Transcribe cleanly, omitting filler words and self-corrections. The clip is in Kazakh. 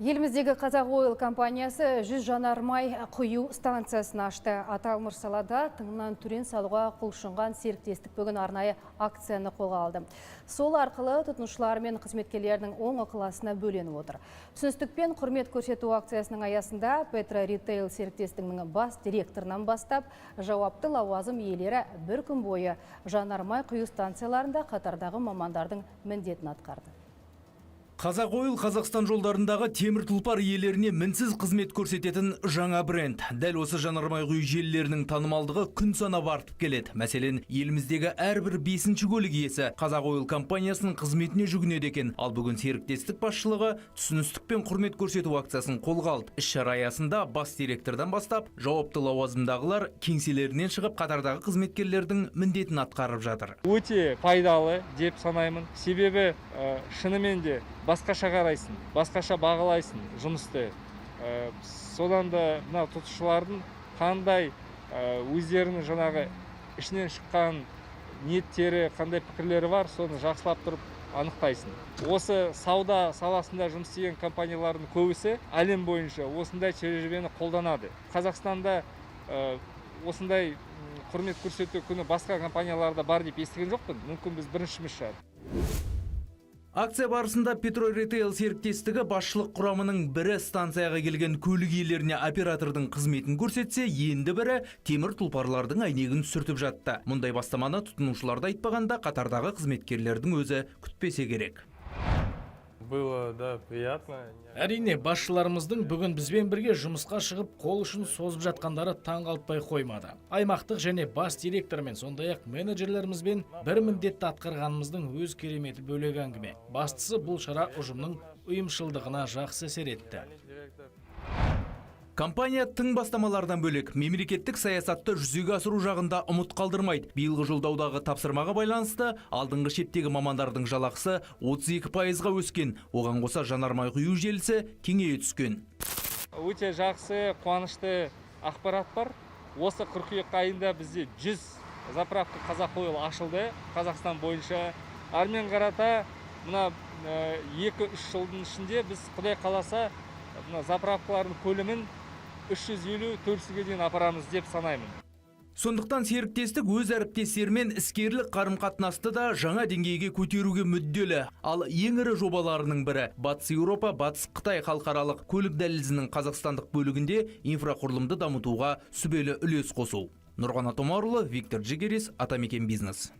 Еліміздегі Қазақ Oil компаниясы 100 жанармай құю станциясын ашты. Аталмыш салада тыңнан түрен салуға құлшынған серіктестік бүгін арнайы акцияны қолға алды. Сол арқылы тұтынушылар мен қызметкерлердің оң ықыласына бөленіп отыр. Түсіністікпен құрмет көрсету акциясының аясында Петро Ритейл серіктестігінің бас директорынан бастап жауапты лауазым иелері бір күн бойы жанармай құю станцияларында қатардағы мамандардың міндетін атқарды. Қазақ Oil Қазақстан жолдарындағы темір тұлпар иелеріне мінсіз қызмет көрсететін жаңа бренд. Дәл осы жанармай құю желілерінің танымалдығы күн санап артып келеді. Мәселен, еліміздегі әрбір 5-ші көлік иесі Қазақ Oil компаниясының қызметіне жүгінеді екен. Ал бүгін серіктестік басшылығы түсіністікпен құрмет көрсету акциясын қолға алды. Іс-шара аясында бас директордан бастап, жауапты лауазымдағылар кеңселерінен шығып қатардағы қызметкерлердің міндетін атқарып жатыр. Өте пайдалы деп санаймын. Себебі шынымен де басқаша қарайсың, басқаша бағалайсың жұмысты. Содан да мына тұтынушылардың қандай өздерінің жаңағы ішінен шыққан ниеттері, қандай пікірлері бар, соны жақсылап тұрып анықтайсың. Осы сауда саласында жұмыс істеген компаниялардың көбісі әлем бойынша осындай тәжірибені қолданады. Қазақстанда осындай құрмет көрсету күні басқа компанияларда бар деп естіген жоқпын. Мүмкін біз біріншіміз шығар. Акция барысында Петро Ритейл серіктестігі басшылық құрамының бірі станцияға келген көлік иелеріне оператордың қызметін көрсетсе, енді бірі темір тұлпарлардың әйнегін сүртіп жатты. Мұндай бастаманы тұтынушыларды айтпағанда қатардағы қызметкерлердің өзі күтпесе керек. Было, да, приятно. Әрине, басшыларымыздың бүгін бізбен бірге жұмысқа шығып қол ұшын созып жатқандары таң қалпай қоймады. Аймақтық және бас директормен, сондай-ақ менеджерлерімізбен бір міндетті атқарғанымыздың өз кереметі бөлек әңгіме. Бастысы бұл шара ұжымның ұйымшылдығына жақсы әсер етті. Компания тың бастамалардан бөлек мемлекеттік саясатты жүзеге асыру жағында ұмыт қалдырмайды. Биылғы жолдаудағы тапсырмаға байланысты алдыңғы шептегі мамандардың жалақысы 32%-ға өскен. Оған қоса жанармай құю желісі кеңейе түскен. Өте жақсы, қуанышты ақпарат бар. Осы қыркүйек айында бізде 100 заправка Қазақ Oil ашылды Қазақстан бойынша. Армен қарата мына 2-3 жылдың ішінде біз құдай қаласа заправкалардың көлемін 350-400-ге дейін апарамыз деп санаймын. Сондықтан серіктестік өз әріптестерімен іскерлік қарым-қатынасты да жаңа деңгейге көтеруге мүдделі. Ал ең ірі жобаларының бірі Батыс Еуропа, Батыс Қытай халықаралық көлік дәлізінің қазақстандық бөлігінде инфрақұрылымды дамытуға сүбелі үлес қосу. Нұрғанат Омарұлы, Виктор Жігерес, Атамекен бизнес.